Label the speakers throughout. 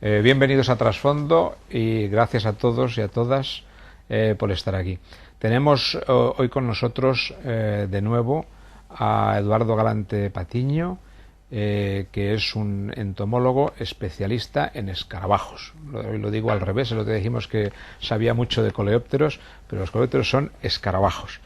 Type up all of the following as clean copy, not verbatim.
Speaker 1: Bienvenidos a Trasfondo y gracias a todos y a todas por estar aquí. Tenemos hoy con nosotros de nuevo a Eduardo Galante Patiño, que es un entomólogo especialista en escarabajos. Hoy lo digo al revés, lo que dijimos que sabía mucho de coleópteros, pero los coleópteros son escarabajos.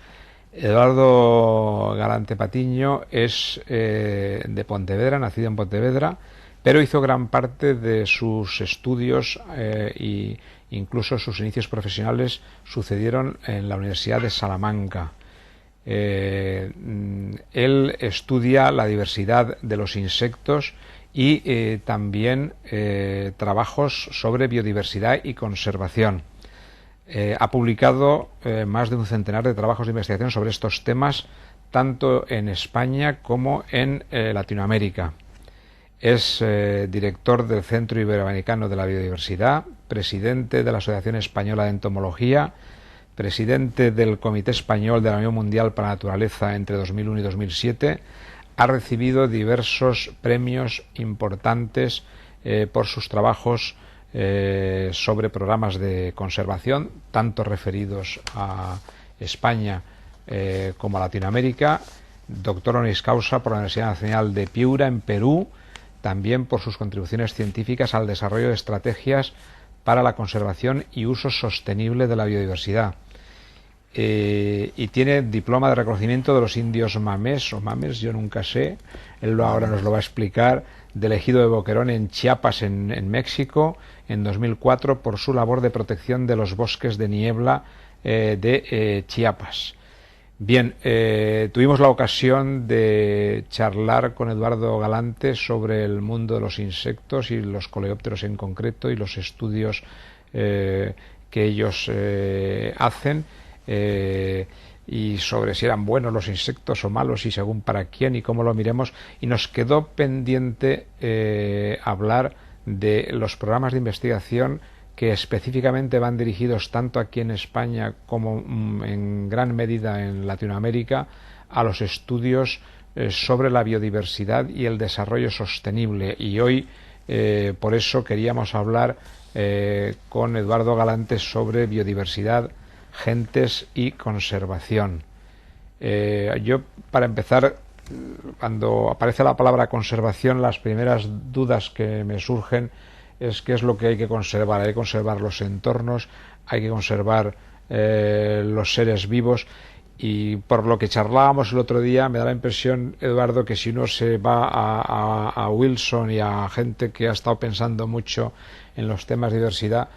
Speaker 1: Eduardo Galante Patiño es de Pontevedra, nacido en Pontevedra, pero hizo gran parte de sus estudios e incluso sus inicios profesionales sucedieron en la Universidad de Salamanca. Él estudia la diversidad de los insectos y también trabajos sobre biodiversidad y conservación. Ha publicado más de un centenar de trabajos de investigación sobre estos temas, tanto en España como en Latinoamérica. Es director del Centro Iberoamericano de la Biodiversidad, presidente de la Asociación Española de Entomología, presidente del Comité Español de la Unión Mundial para la Naturaleza entre 2001 y 2007. Ha recibido diversos premios importantes por sus trabajos sobre programas de conservación, tanto referidos a España como a Latinoamérica. Doctor honoris causa por la Universidad Nacional de Piura, en Perú, también por sus contribuciones científicas al desarrollo de estrategias para la conservación y uso sostenible de la biodiversidad. Y tiene diploma de reconocimiento de los indios mamés o mames, yo nunca sé, él ahora nos lo va a explicar, del ejido de Boquerón en Chiapas, en México, en 2004, por su labor de protección de los bosques de niebla de Chiapas. Bien, tuvimos la ocasión de charlar con Eduardo Galante sobre el mundo de los insectos y los coleópteros en concreto y los estudios que ellos hacen, y sobre si eran buenos los insectos o malos y según para quién y cómo lo miremos, y nos quedó pendiente hablar de los programas de investigación que específicamente van dirigidos tanto aquí en España como en gran medida en Latinoamérica a los estudios sobre la biodiversidad y el desarrollo sostenible. Y hoy por eso queríamos hablar con Eduardo Galante sobre biodiversidad, gentes y conservación. Yo, para empezar, cuando aparece la palabra conservación, las primeras dudas que me surgen es qué es lo que hay que conservar. Hay que conservar los entornos, hay que conservar los seres vivos, y por lo que charlábamos el otro día me da la impresión, Eduardo, que si uno se va a Wilson y a gente que ha estado pensando mucho en los temas de diversidad,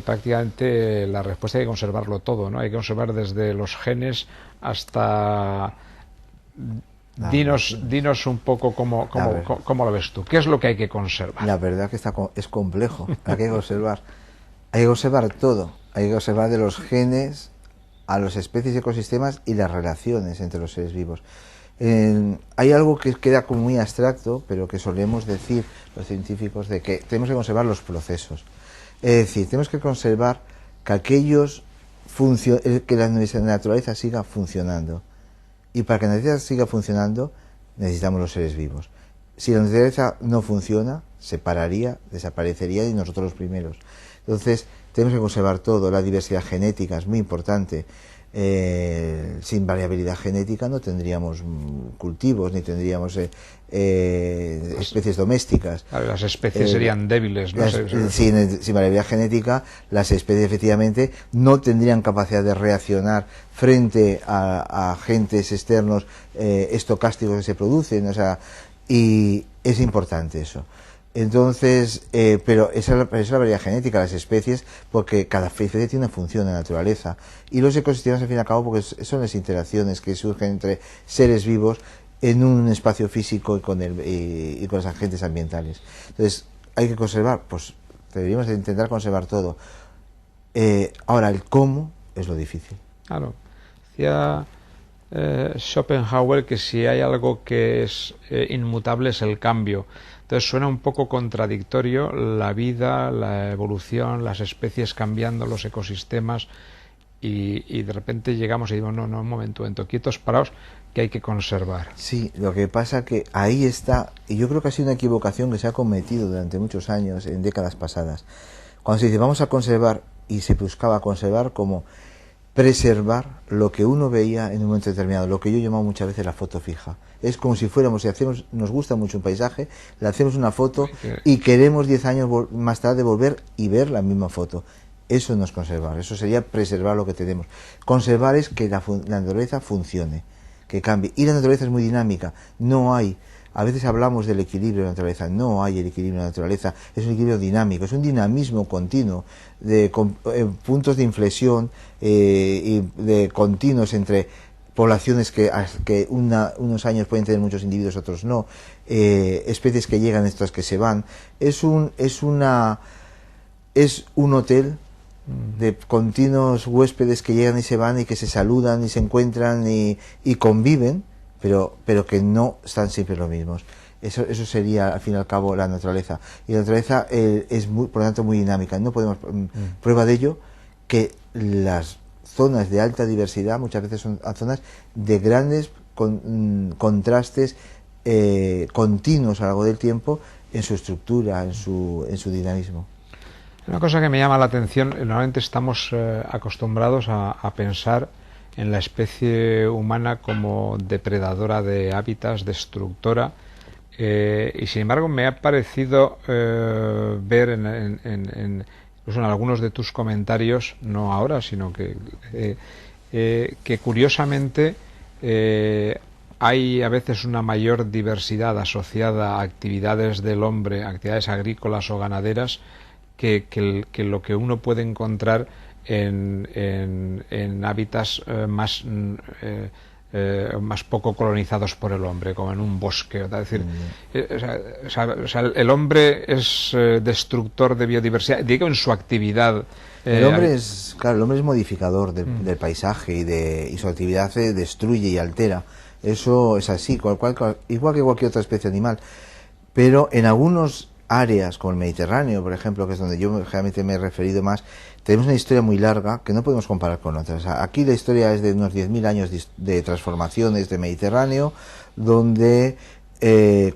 Speaker 1: prácticamente la respuesta hay que conservarlo todo, ¿no? Hay que conservar desde los genes hasta... Dinos un poco cómo lo ves tú. ¿Qué es lo que hay que conservar?
Speaker 2: La verdad que es complejo. Hay que conservar. Hay que conservar todo. Hay que conservar de los genes a las especies y ecosistemas y las relaciones entre los seres vivos. Hay algo que queda como muy abstracto, pero que solemos decir los científicos, de que tenemos que conservar los procesos. Es decir, tenemos que conservar que que la naturaleza siga funcionando. Y para que la naturaleza siga funcionando, necesitamos los seres vivos. Si la naturaleza no funciona, se pararía, desaparecería, y nosotros los primeros. Entonces, tenemos que conservar todo. La diversidad genética es muy importante. Sin variabilidad genética no tendríamos cultivos, ni tendríamos especies domésticas.
Speaker 1: Las especies serían débiles, ¿no?
Speaker 2: Sin variabilidad genética, las especies efectivamente no tendrían capacidad de reaccionar frente a agentes externos estocásticos que se producen, o sea, y es importante eso. Entonces, pero esa es la variedad genética, las especies, porque cada especie tiene una función en la naturaleza, y los ecosistemas, al fin y al cabo, porque son las interacciones que surgen entre seres vivos en un espacio físico y con los agentes ambientales. Entonces, hay que conservar, pues deberíamos de intentar conservar todo. Ahora, el cómo es lo difícil.
Speaker 1: Claro. Decía Schopenhauer que si hay algo que es inmutable es el cambio. Entonces suena un poco contradictorio la vida, la evolución, las especies cambiando, los ecosistemas, y de repente llegamos y digo, no, un momento, quietos, paraos, que hay que conservar.
Speaker 2: Sí, lo que pasa que ahí está, y yo creo que ha sido una equivocación que se ha cometido durante muchos años, en décadas pasadas. Cuando se dice vamos a conservar, y se buscaba conservar como preservar lo que uno veía en un momento determinado, lo que yo llamo muchas veces la foto fija. Es como si fuéramos, si hacemos, nos gusta mucho un paisaje, le hacemos una foto y queremos 10 años más tarde volver y ver la misma foto. Eso no es conservar, eso sería preservar lo que tenemos. Conservar es que la naturaleza funcione, que cambie. Y la naturaleza es muy dinámica, no hay, a veces hablamos del equilibrio de la naturaleza, no hay el equilibrio de la naturaleza, es un equilibrio dinámico, es un dinamismo continuo, de puntos de inflexión y de continuos entre poblaciones que unos años pueden tener muchos individuos, otros no, especies que llegan, estas que se van. Es un hotel de continuos huéspedes que llegan y se van y que se saludan y se encuentran y conviven, pero que no están siempre los mismos. Eso sería, al fin y al cabo, la naturaleza. Y la naturaleza es, por lo tanto, muy dinámica. No podemos prueba de ello que las zonas de alta diversidad muchas veces son zonas de grandes contrastes continuos a lo largo del tiempo en su estructura, en su dinamismo.
Speaker 1: Una cosa que me llama la atención, normalmente estamos acostumbrados a pensar en la especie humana como depredadora de hábitats, destructora, y sin embargo me ha parecido ver incluso en algunos de tus comentarios, no ahora, sino que curiosamente hay a veces una mayor diversidad asociada a actividades del hombre, actividades agrícolas o ganaderas, que lo que uno puede encontrar en hábitats más poco colonizados por el hombre, como en un bosque. Es decir, el hombre es destructor de biodiversidad, digo, en su actividad.
Speaker 2: El hombre es modificador del paisaje y su actividad se destruye y altera. Eso es así, igual que cualquier otra especie animal. Pero en algunos áreas como el Mediterráneo, por ejemplo, que es donde yo generalmente me he referido más, tenemos una historia muy larga que no podemos comparar con otras. Aquí la historia es de unos 10.000 años de transformaciones del Mediterráneo, donde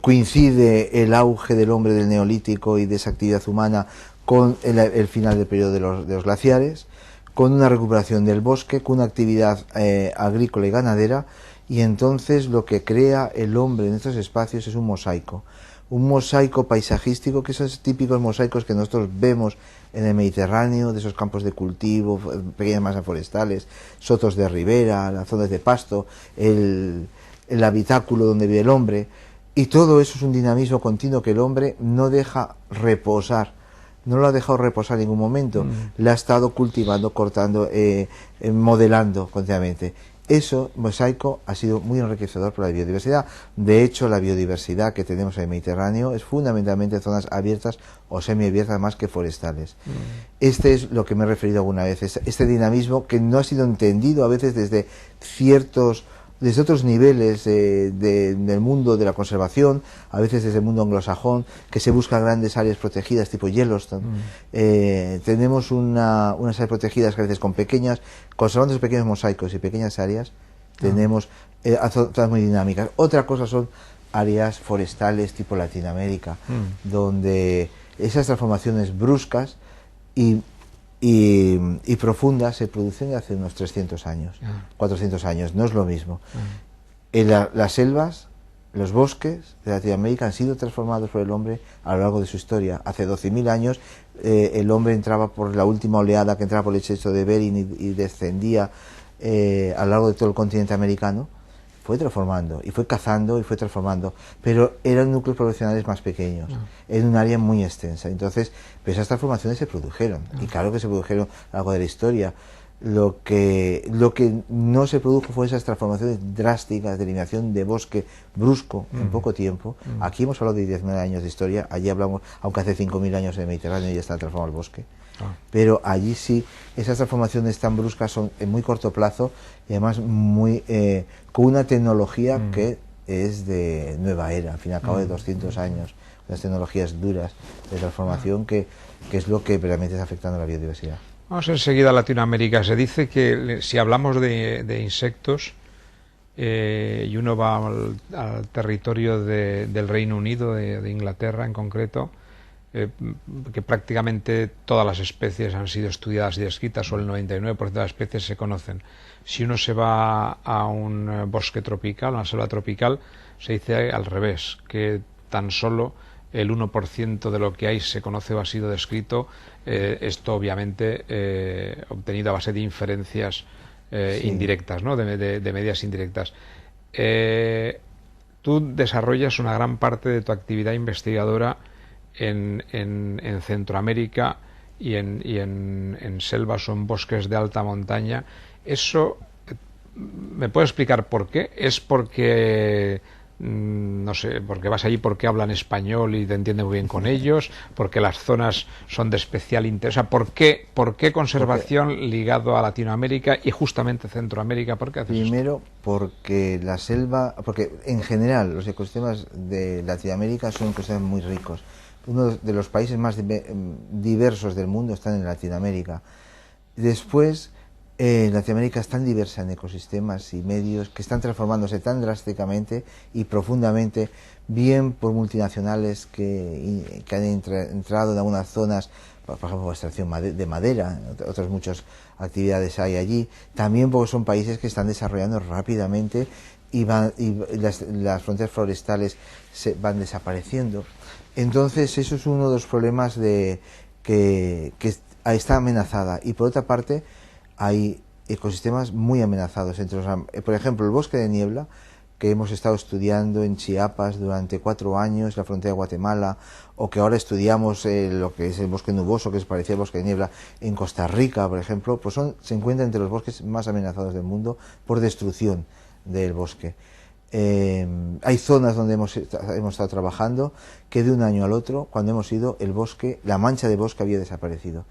Speaker 2: coincide el auge del hombre del Neolítico y de esa actividad humana con el final del periodo de los glaciares, con una recuperación del bosque, con una actividad agrícola y ganadera, y entonces lo que crea el hombre en estos espacios es un mosaico paisajístico, que esos típicos mosaicos que nosotros vemos en el Mediterráneo, de esos campos de cultivo, pequeñas masas forestales, sotos de ribera, las zonas de pasto, el habitáculo donde vive el hombre, y todo eso es un dinamismo continuo que el hombre no deja reposar, no lo ha dejado reposar en ningún momento, la ha estado cultivando, cortando, modelando continuamente. Eso, mosaico, ha sido muy enriquecedor para la biodiversidad. De hecho, la biodiversidad que tenemos en el Mediterráneo es fundamentalmente zonas abiertas o semiabiertas más que forestales. Este es lo que me he referido alguna vez, este dinamismo que no ha sido entendido a veces desde otros niveles del mundo de la conservación, a veces desde el mundo anglosajón, que se buscan grandes áreas protegidas tipo Yellowstone. Tenemos unas áreas protegidas que a veces conservando esos pequeños mosaicos y pequeñas áreas, tenemos zonas muy dinámicas. Otra cosa son áreas forestales tipo Latinoamérica, donde esas transformaciones bruscas y profundas se producen hace unos 300 años, 400 años, no es lo mismo. Las selvas, los bosques de Latinoamérica han sido transformados por el hombre a lo largo de su historia. Hace 12.000 años el hombre entraba por la última oleada que entraba por el estrecho de Bering y descendía a lo largo de todo el continente americano. Fue transformando, y fue cazando, y fue transformando, pero eran núcleos poblacionales más pequeños, en un área muy extensa. Entonces, pues esas transformaciones se produjeron, y claro que se produjeron a lo largo de la historia. Lo que no se produjo fue esas transformaciones drásticas de eliminación de bosque brusco en poco tiempo. Aquí hemos hablado de 10.000 años de historia, allí hablamos, aunque hace 5.000 años en el Mediterráneo ya está transformado el bosque. Pero allí sí, esas transformaciones tan bruscas son en muy corto plazo y además con una tecnología que es de nueva era, al fin y al cabo de 200 años, las tecnologías duras de transformación que es lo que realmente está afectando a la biodiversidad.
Speaker 1: Vamos enseguida a Latinoamérica. Se dice que si hablamos de insectos y uno va al territorio del Reino Unido, de Inglaterra en concreto, que prácticamente todas las especies han sido estudiadas y descritas, o el 99% de las especies se conocen. Si uno se va a un bosque tropical, a una selva tropical, se dice al revés, que tan solo el 1% de lo que hay se conoce o ha sido descrito, esto obviamente obtenido a base de inferencias
Speaker 2: Sí.
Speaker 1: indirectas, ¿no? de medidas indirectas. Tú desarrollas una gran parte de tu actividad investigadora en Centroamérica y en selvas o en bosques de alta montaña. Eso, ¿me puedes explicar por qué? ¿Es porque no sé, porque vas allí porque hablan español y te entiendes muy bien con ellos, porque las zonas son de especial interés? O sea, ¿por qué conservación ligado a Latinoamérica y justamente Centroamérica? ¿Por qué haces
Speaker 2: Primero, porque la selva, porque en general los ecosistemas de Latinoamérica son ecosistemas muy ricos. Uno de los países más diversos del mundo están en Latinoamérica. Después, Latinoamérica es tan diversa en ecosistemas y medios que están transformándose tan drásticamente y profundamente, bien por multinacionales que han entrado en algunas zonas, por ejemplo, extracción de madera, otras muchas actividades hay allí, también porque son países que están desarrollando rápidamente y las fronteras forestales van desapareciendo. Entonces, eso es uno de los problemas que está amenazada. Y por otra parte, hay ecosistemas muy amenazados. Por ejemplo, el bosque de niebla, que hemos estado estudiando en Chiapas durante 4 años, la frontera de Guatemala, o que ahora estudiamos lo que es el bosque nuboso, que es parecido al bosque de niebla, en Costa Rica, por ejemplo, pues se encuentran entre los bosques más amenazados del mundo por destrucción del bosque. Hay zonas donde hemos estado trabajando que de un año al otro, cuando hemos ido, la mancha de bosque había desaparecido.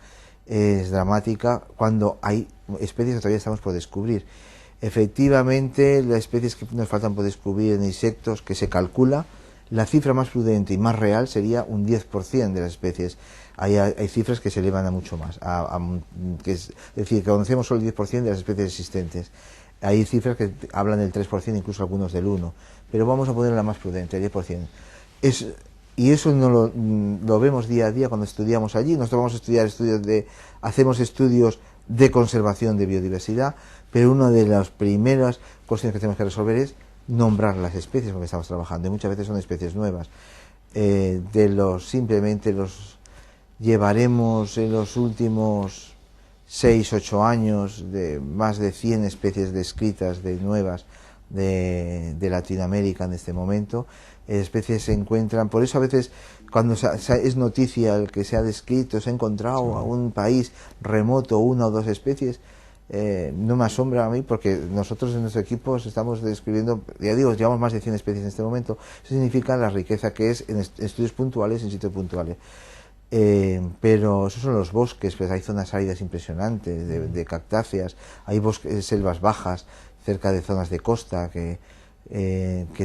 Speaker 2: Es dramática cuando hay especies que todavía estamos por descubrir. Efectivamente, las especies que nos faltan por descubrir en insectos, que se calcula, la cifra más prudente y más real sería un 10% de las especies. Hay cifras que se elevan a mucho más, es decir, que conocemos solo el 10% de las especies existentes. Hay cifras que hablan del 3%, incluso algunos del 1%, pero vamos a poner la más prudente, el 10%. Y eso no lo vemos día a día cuando estudiamos allí. Nosotros vamos a estudiar hacemos estudios de conservación de biodiversidad, pero una de las primeras cuestiones que tenemos que resolver es nombrar las especies con que estamos trabajando, y muchas veces son especies nuevas. Simplemente los llevaremos en los últimos 6-8 años de más de 100 especies descritas nuevas de Latinoamérica en este momento. Especies se encuentran, por eso a veces cuando es noticia el que se ha descrito, se ha encontrado a un país remoto 1 o 2 especies, no me asombra a mí, porque nosotros en nuestro equipo estamos describiendo, ya digo, llevamos más de 100 especies en este momento. Eso significa la riqueza que es en estudios puntuales, en sitios puntuales. Pero esos son los bosques, pues hay zonas áridas impresionantes de cactáceas, hay selvas bajas cerca de zonas de costa que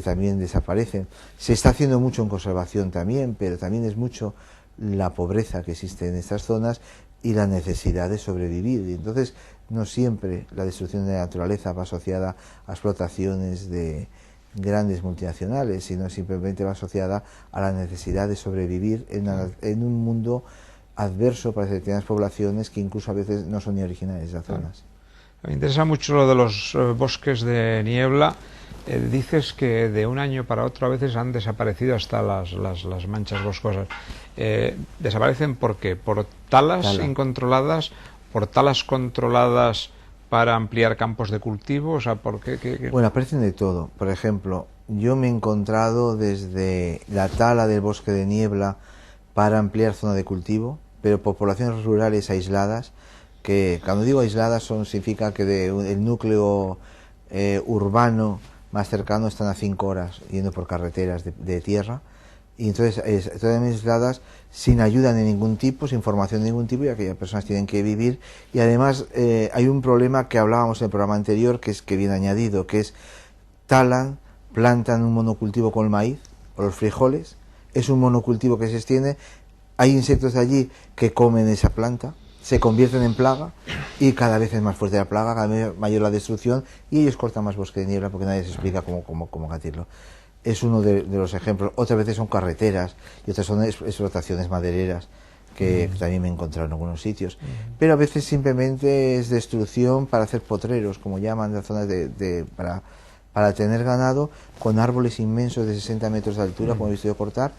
Speaker 2: también desaparecen. Se está haciendo mucho en conservación también, pero también es mucho la pobreza que existe en estas zonas y la necesidad de sobrevivir. Y entonces no siempre la destrucción de la naturaleza va asociada a explotaciones de grandes multinacionales, sino simplemente va asociada a la necesidad de sobrevivir en un mundo adverso para determinadas poblaciones que incluso a veces no son ni originarias de las zonas.
Speaker 1: Me interesa mucho lo de los bosques de niebla. Dices que de un año para otro a veces han desaparecido hasta las manchas boscosas. ¿Desaparecen por qué? ¿Por talas incontroladas? ¿Por talas controladas para ampliar campos de cultivo? O sea, ¿por qué? Bueno,
Speaker 2: aparecen de todo. Por ejemplo, yo me he encontrado desde la tala del bosque de niebla para ampliar zona de cultivo, pero por poblaciones rurales aisladas, que cuando digo aisladas significa que el núcleo urbano más cercano están a 5 horas yendo por carreteras de tierra, y entonces totalmente aisladas, sin ayuda de ningún tipo, sin formación de ningún tipo, y aquellas personas tienen que vivir. Y además hay un problema que hablábamos en el programa anterior, que viene añadido, que es plantan un monocultivo con el maíz o los frijoles, es un monocultivo que se extiende, hay insectos de allí que comen esa planta, se convierten en plaga y cada vez es más fuerte la plaga, cada vez mayor la destrucción y ellos cortan más bosque de niebla porque nadie se explica cómo combatirlo. Es uno de los ejemplos. Otras veces son carreteras y otras son explotaciones madereras que también me he encontrado en algunos sitios. Pero a veces simplemente es destrucción para hacer potreros, como llaman, de zonas para tener ganado, con árboles inmensos de 60 metros de altura, como he visto yo cortar,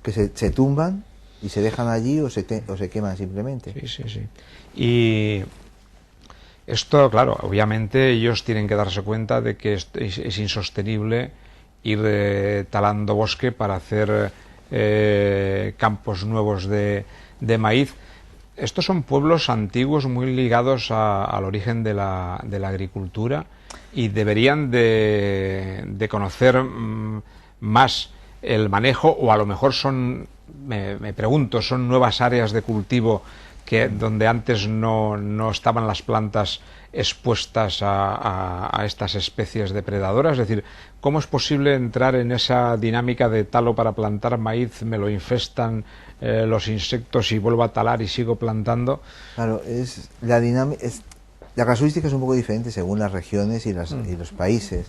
Speaker 2: que se tumban y se dejan allí o se queman simplemente.
Speaker 1: Sí, sí, sí. Y esto, claro, obviamente ellos tienen que darse cuenta de que es insostenible ir talando bosque para hacer campos nuevos de maíz. Estos son pueblos antiguos muy ligados al origen de la agricultura y deberían de conocer más el manejo, o a lo mejor son, me pregunto, son nuevas áreas de cultivo donde antes no estaban las plantas expuestas a estas especies depredadoras. Es decir, ¿cómo es posible entrar en esa dinámica de talo para plantar maíz, me lo infestan los insectos y vuelvo a talar y sigo plantando?
Speaker 2: Claro, la casuística es un poco diferente según las regiones y los países,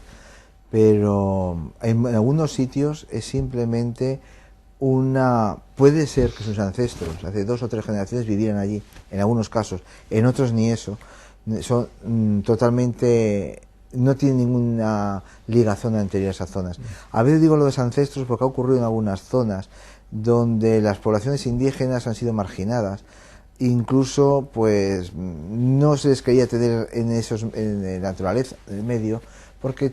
Speaker 2: pero en algunos sitios es simplemente puede ser que sus ancestros hace 2 o 3 generaciones vivieran allí, en algunos casos, en otros ni eso, son totalmente, no tienen ninguna ligazón anterior a esas zonas. A veces digo lo de los ancestros porque ha ocurrido en algunas zonas donde las poblaciones indígenas han sido marginadas, incluso pues no se les quería tener en la naturaleza, en el medio, porque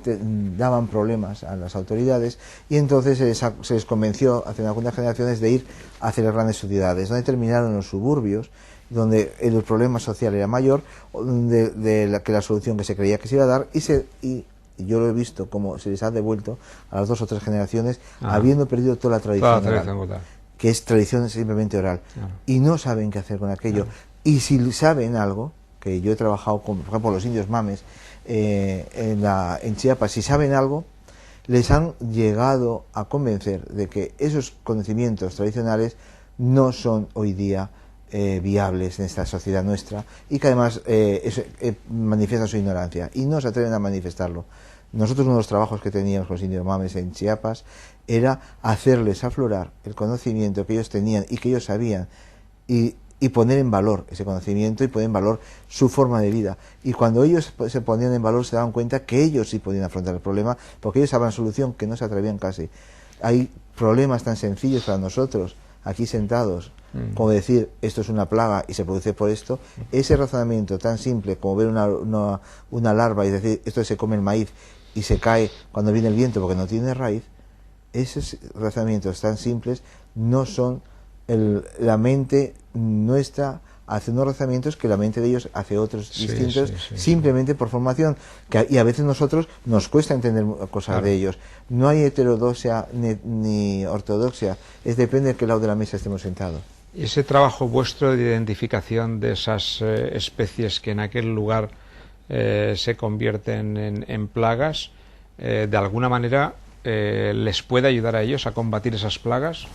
Speaker 2: daban problemas a las autoridades, y entonces se les convenció hace algunas generaciones de ir hacia las grandes ciudades, donde terminaron en los suburbios, donde el problema social era mayor, que la solución que se creía que se iba a dar, y yo lo he visto como se les ha devuelto a las 2 o 3 generaciones, habiendo perdido toda la tradición oral, que es tradición simplemente oral, y no saben qué hacer con aquello. Y si saben algo, que yo he trabajado con, por ejemplo, los indios mames en Chiapas, si saben algo, les han llegado a convencer de que esos conocimientos tradicionales no son hoy día viables en esta sociedad nuestra, y que además manifiestan su ignorancia y no se atreven a manifestarlo. Nosotros, uno de los trabajos que teníamos con los indios mames en Chiapas era hacerles aflorar el conocimiento que ellos tenían y que ellos sabían, y poner en valor ese conocimiento y poner en valor su forma de vida. Y cuando ellos se ponían en valor, se daban cuenta que ellos sí podían afrontar el problema, porque ellos saben solución que no se atrevían casi. Hay problemas tan sencillos para nosotros, aquí sentados, como decir, esto es una plaga y se produce por esto. Ese razonamiento tan simple como ver una larva y decir, esto se come el maíz y se cae cuando viene el viento porque no tiene raíz, esos razonamientos tan simples no son la mente nuestra hace unos razonamientos que la mente de ellos hace otros distintos, simplemente por formación, y a veces nosotros nos cuesta entender cosas de ellos. No hay heterodoxia ni ortodoxia, depende de qué lado de la mesa estemos sentados.
Speaker 1: ¿Y ese trabajo vuestro de identificación de esas especies que en aquel lugar se convierten en plagas, de alguna manera les puede ayudar a ellos a combatir esas plagas?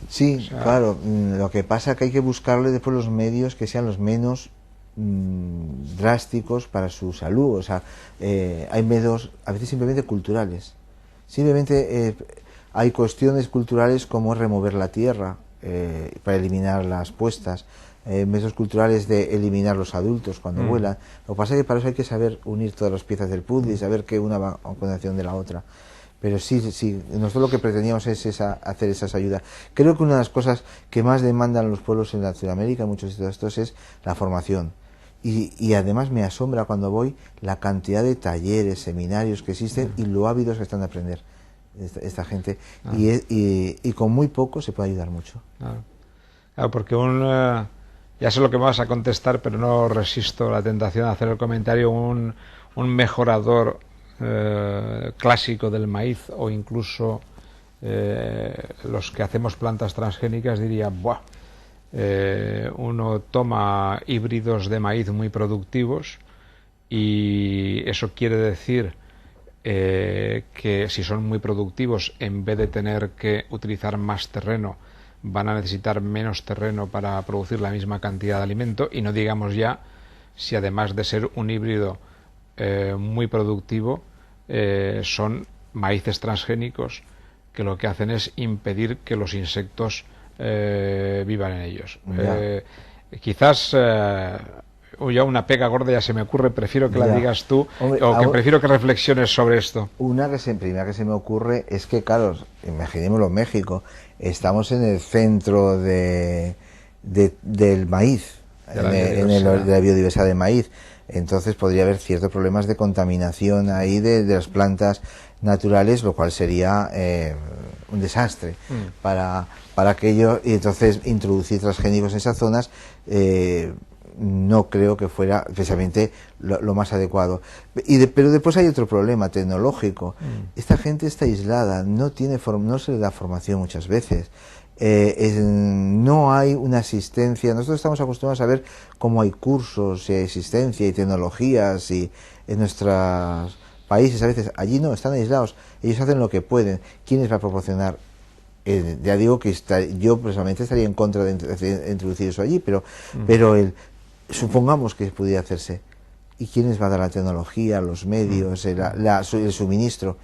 Speaker 2: Sí, o sea, claro, lo que pasa es que hay que buscarle después los medios que sean los menos drásticos para su salud. O sea, hay medios a veces simplemente culturales. Simplemente hay cuestiones culturales como remover la tierra para eliminar las puestas, medios culturales de eliminar los adultos cuando vuelan. Lo que pasa es que para eso hay que saber unir todas las piezas del puzzle y saber que una va a continuación de la otra. Pero sí, nosotros lo que pretendíamos es hacer esas ayudas. Creo que una de las cosas que más demandan los pueblos en Latinoamérica, muchos de estos, es la formación. Y además me asombra cuando voy la cantidad de talleres, seminarios que existen y lo ávidos que están de aprender esta gente. Y con muy poco se puede ayudar mucho.
Speaker 1: Claro, porque ya sé lo que me vas a contestar, pero no resisto la tentación de hacer el comentario, un mejorador clásico del maíz, o incluso los que hacemos plantas transgénicas, diría, ¡buah! Uno toma híbridos de maíz muy productivos y eso quiere decir que si son muy productivos, en vez de tener que utilizar más terreno van a necesitar menos terreno para producir la misma cantidad de alimento, y no digamos ya si además de ser un híbrido muy productivo, son maíces transgénicos que lo que hacen es impedir que los insectos vivan en ellos. Quizás ya una pega gorda ya se me ocurre, prefiero que la digas tú. Hombre, o que prefiero que reflexiones sobre esto.
Speaker 2: Primera que se me ocurre es que, claro, imaginémoslo, México, estamos en el centro del maíz, de la biodiversidad del maíz, entonces podría haber ciertos problemas de contaminación ahí de las plantas naturales, lo cual sería un desastre para aquello, y entonces introducir transgénicos en esas zonas no creo que fuera precisamente lo más adecuado. Pero después hay otro problema tecnológico. Esta gente está aislada, no se le da formación muchas veces. No hay una asistencia. Nosotros estamos acostumbrados a ver cómo hay cursos y asistencia y tecnologías y en nuestros países a veces. Allí no, están aislados. Ellos hacen lo que pueden. ¿Quién les va a proporcionar? Ya digo que yo personalmente estaría en contra de introducir eso allí, pero supongamos que pudiera hacerse. ¿Y quién les va a dar la tecnología, los medios, el suministro?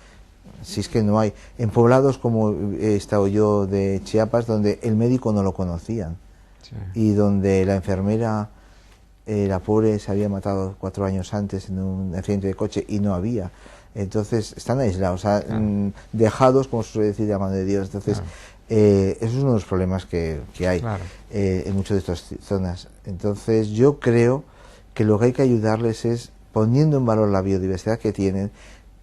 Speaker 2: Si es que no hay. En poblados como he estado yo de Chiapas, donde el médico no lo conocían, y donde la enfermera, la pobre, se había matado 4 años antes en un accidente de coche y no había. Entonces están aislados, dejados, como se suele decir, de la mano de Dios. Entonces eso es uno de los problemas que hay en muchas de estas zonas. Entonces yo creo que lo que hay que ayudarles es poniendo en valor la biodiversidad que tienen,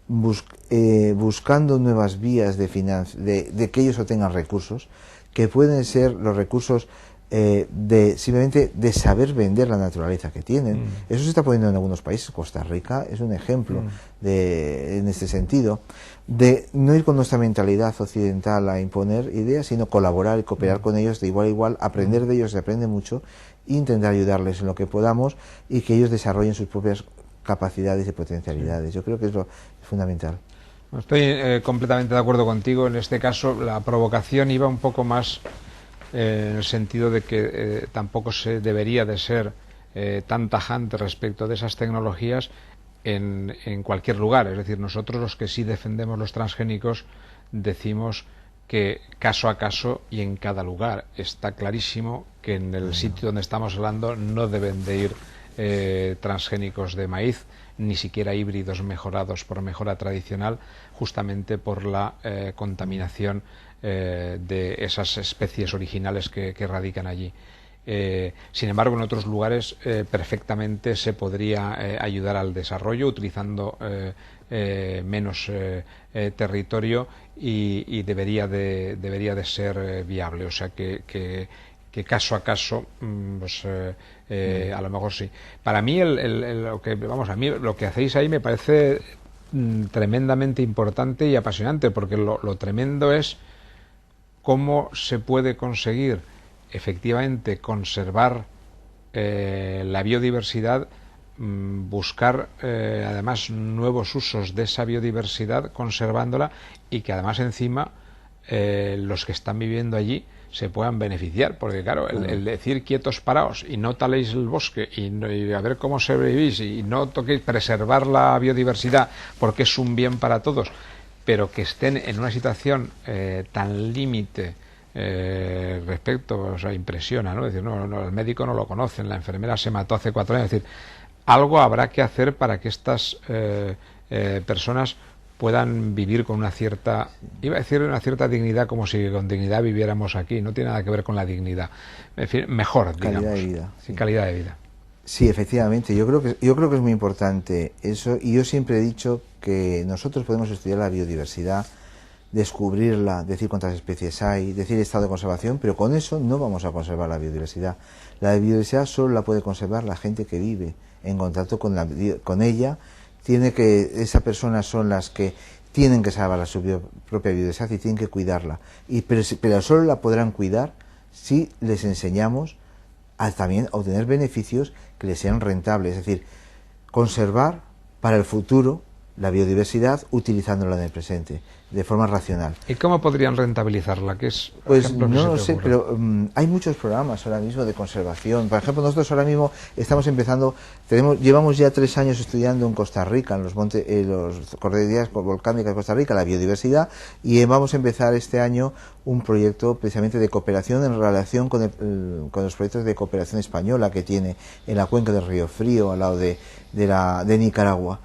Speaker 2: buscando nuevas vías de que ellos obtengan recursos, que pueden ser los recursos simplemente de saber vender la naturaleza que tienen. Eso se está poniendo en algunos países. Costa Rica es un ejemplo en este sentido, de no ir con nuestra mentalidad occidental a imponer ideas, sino colaborar y cooperar con ellos de igual a igual, aprender de ellos, se aprende mucho, e intentar ayudarles en lo que podamos y que ellos desarrollen sus propias capacidades y potencialidades. Yo creo que es fundamental.
Speaker 1: Estoy completamente de acuerdo contigo. En este caso la provocación iba un poco más en el sentido de que tampoco se debería de ser tan tajante respecto de esas tecnologías en cualquier lugar. Es decir, nosotros los que sí defendemos los transgénicos decimos que caso a caso y en cada lugar. Está clarísimo que en el sitio donde estamos hablando no deben de ir transgénicos de maíz, ni siquiera híbridos mejorados por mejora tradicional, justamente por la contaminación de esas especies originales que radican allí. Sin embargo, en otros lugares perfectamente se podría ayudar al desarrollo utilizando menos territorio y debería de ser viable. O sea que caso a caso, pues, a lo mejor sí. Para mí a mí lo que hacéis ahí me parece tremendamente importante y apasionante, porque lo tremendo es cómo se puede conseguir efectivamente conservar la biodiversidad, buscar además nuevos usos de esa biodiversidad conservándola, y que además encima los que están viviendo allí se puedan beneficiar, porque claro, el decir quietos paraos y no taléis el bosque y a ver cómo sobrevivís y no toquéis, preservar la biodiversidad porque es un bien para todos, pero que estén en una situación tan límite respecto, o sea, impresiona, ¿no? Es decir, no, el médico no lo conocen, la enfermera se mató hace 4 años. Es decir, algo habrá que hacer para que estas personas puedan vivir con una cierta, iba a decir una cierta dignidad, como si con dignidad viviéramos aquí. No tiene nada que ver con la dignidad. En fin, mejor, digamos.
Speaker 2: Calidad de vida.
Speaker 1: Sí, calidad de vida.
Speaker 2: Sí, efectivamente. Yo creo que es muy importante eso, y yo siempre he dicho que nosotros podemos estudiar la biodiversidad, descubrirla, decir cuántas especies hay, decir estado de conservación, pero con eso no vamos a conservar la biodiversidad. La biodiversidad solo la puede conservar la gente que vive en contacto con ella. Esas personas son las que tienen que salvar su propia biodiversidad y tienen que cuidarla. Pero solo la podrán cuidar si les enseñamos también a obtener beneficios que les sean rentables. Es decir, conservar para el futuro la biodiversidad utilizándola en el presente, de forma racional.
Speaker 1: ¿Y cómo podrían rentabilizarla? ¿Qué es,
Speaker 2: pues no lo sé, pero hay muchos programas ahora mismo de conservación. Por ejemplo, nosotros ahora mismo estamos empezando, llevamos ya 3 años estudiando en Costa Rica, en los cordilleras volcánicas de Costa Rica, la biodiversidad, y vamos a empezar este año un proyecto precisamente de cooperación en relación con los proyectos de cooperación española que tiene en la cuenca del Río Frío, al lado de Nicaragua.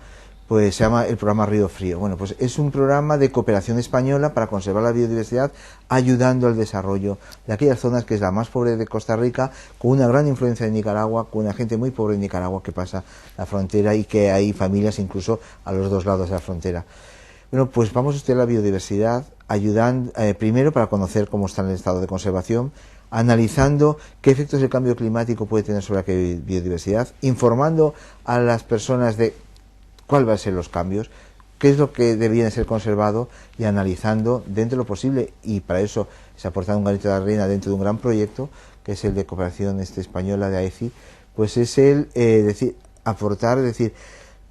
Speaker 2: Pues se llama el programa Río Frío. Bueno, pues es un programa de cooperación española para conservar la biodiversidad, ayudando al desarrollo de aquellas zonas que es la más pobre de Costa Rica, con una gran influencia de Nicaragua, con una gente muy pobre en Nicaragua que pasa la frontera y que hay familias incluso a los 2 lados de la frontera. Bueno, pues vamos a estudiar la biodiversidad, ayudando primero para conocer cómo está en el estado de conservación, analizando qué efectos el cambio climático puede tener sobre la biodiversidad, informando a las personas de cuál va a ser los cambios, qué es lo que debería ser conservado, y analizando dentro de lo posible, y para eso se ha aportado un granito de arena dentro de un gran proyecto que es el de cooperación española de AECI, pues es el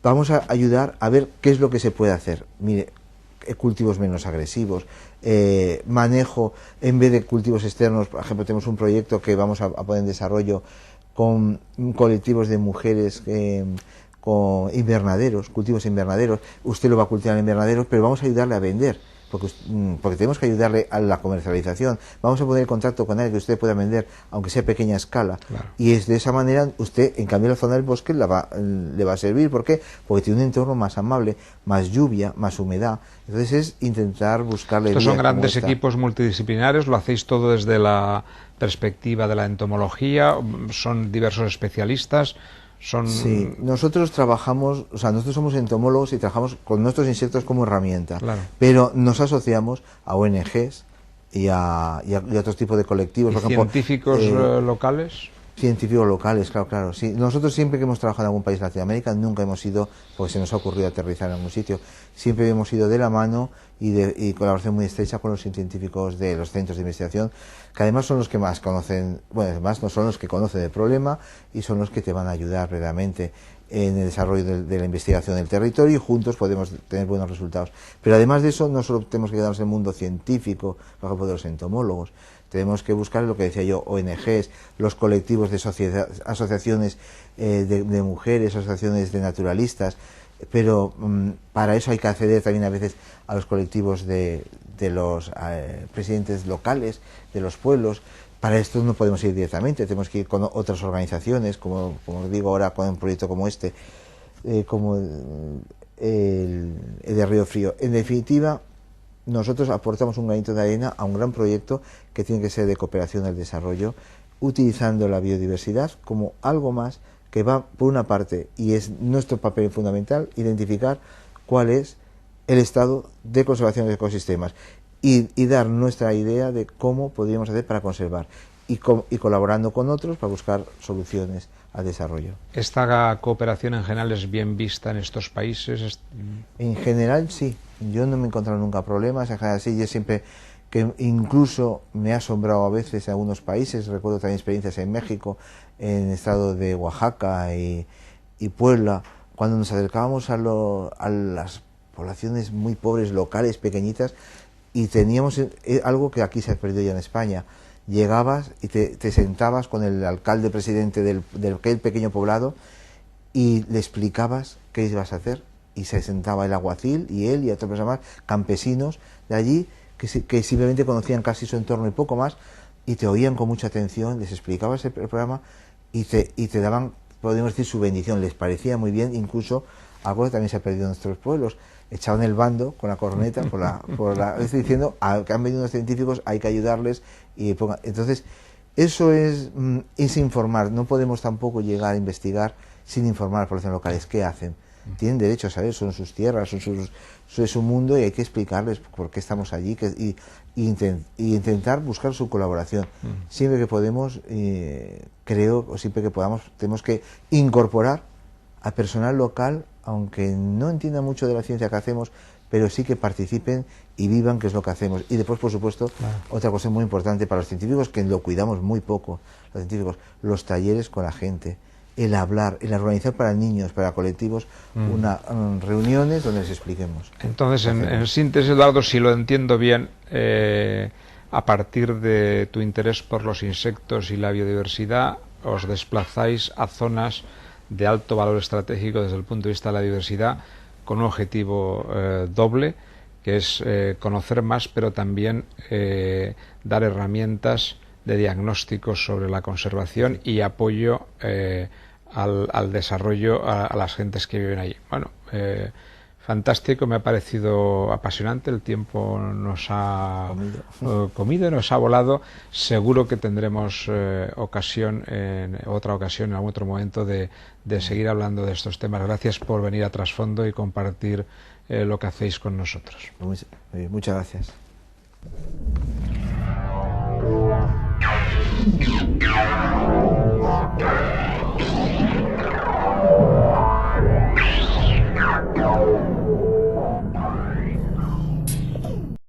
Speaker 2: vamos a ayudar a ver qué es lo que se puede hacer. Mire, cultivos menos agresivos, manejo en vez de cultivos externos. Por ejemplo, tenemos un proyecto que vamos a poner en desarrollo con colectivos de mujeres con invernaderos, cultivos invernaderos. Usted lo va a cultivar en invernaderos, pero vamos a ayudarle a vender, porque tenemos que ayudarle a la comercialización. Vamos a poner en contacto con alguien que usted pueda vender, aunque sea a pequeña escala. Claro. Y es de esa manera, usted, en cambio, la zona del bosque le va a servir. ¿Por qué? Porque tiene un entorno más amable, más lluvia, más humedad. Entonces es intentar buscarle...
Speaker 1: Estos son grandes equipos multidisciplinarios, lo hacéis todo desde la perspectiva de la entomología, son diversos especialistas...
Speaker 2: Sí, nosotros trabajamos, nosotros somos entomólogos y trabajamos con nuestros insectos como herramienta, claro, pero nos asociamos a ONGs y a otros tipos de colectivos.
Speaker 1: ¿Y
Speaker 2: por ejemplo,
Speaker 1: científicos locales?
Speaker 2: Científicos locales, claro. Sí. Nosotros siempre que hemos trabajado en algún país de Latinoamérica nunca hemos ido, porque se nos ha ocurrido aterrizar en algún sitio, siempre hemos ido de la mano y colaboración muy estrecha con los científicos de los centros de investigación, que además son los que más conocen, bueno, además no son los que conocen el problema y son los que te van a ayudar realmente en el desarrollo de la investigación del territorio, y juntos podemos tener buenos resultados. Pero además de eso, no solo tenemos que quedarnos en el mundo científico, por ejemplo, de los entomólogos. Tenemos que buscar lo que decía yo, ONGs, los colectivos de asociaciones de mujeres, asociaciones de naturalistas, pero para eso hay que acceder también a veces a los colectivos de los presidentes locales, de los pueblos. Para esto no podemos ir directamente, tenemos que ir con otras organizaciones, como digo ahora con un proyecto como este, como el de Río Frío. En definitiva, nosotros aportamos un granito de arena a un gran proyecto que tiene que ser de cooperación al desarrollo, utilizando la biodiversidad como algo más que va por una parte, y es nuestro papel fundamental, identificar cuál es el estado de conservación de ecosistemas y dar nuestra idea de cómo podríamos hacer para conservar, y colaborando con otros para buscar soluciones al desarrollo.
Speaker 1: ¿Esta cooperación en general es bien vista en estos países?
Speaker 2: En general sí, yo no me he encontrado nunca problemas, en general sí. Yo siempre, que incluso me ha asombrado a veces en algunos países, recuerdo también experiencias en México, en el estado de Oaxaca y Puebla, cuando nos acercábamos a las poblaciones muy pobres, locales, pequeñitas, y teníamos algo que aquí se ha perdido ya en España. Llegabas y te sentabas con el alcalde presidente de aquel pequeño poblado y le explicabas qué ibas a hacer, y se sentaba el alguacil y él y otras personas más, campesinos de allí, que simplemente conocían casi su entorno y poco más, y te oían con mucha atención, les explicabas el programa y te daban, podemos decir, su bendición. Les parecía muy bien, incluso algo que también se ha perdido en nuestros pueblos. Echaban el bando con la corneta, estoy diciendo que han venido unos científicos, hay que ayudarles. Entonces, eso es informar. No podemos tampoco llegar a investigar sin informar a las poblaciones locales qué hacen. Tienen derecho a saber, son sus tierras, es su mundo, y hay que explicarles por qué estamos allí y intentar buscar su colaboración. Siempre que podemos, siempre que podamos, tenemos que incorporar al personal local, aunque no entienda mucho de la ciencia que hacemos, pero sí que participen y vivan qué es lo que hacemos. Y después, por supuesto, otra cosa muy importante para los científicos, que lo cuidamos muy poco, los científicos, los talleres con la gente. el hablar, el organizar para niños, para colectivos, reuniones donde les expliquemos.
Speaker 1: Entonces, en síntesis, Eduardo, si lo entiendo bien, a partir de tu interés por los insectos y la biodiversidad, os desplazáis a zonas de alto valor estratégico desde el punto de vista de la diversidad, con un objetivo doble, que es conocer más, pero también dar herramientas de diagnóstico sobre la conservación y apoyo al desarrollo a las gentes que viven allí. Bueno, fantástico, me ha parecido apasionante, el tiempo nos ha comido, nos ha volado. Seguro que tendremos ocasión, en otra ocasión, en algún otro momento, de seguir hablando de estos temas. Gracias por venir a Trasfondo y compartir lo que hacéis con nosotros.
Speaker 2: Muchas gracias.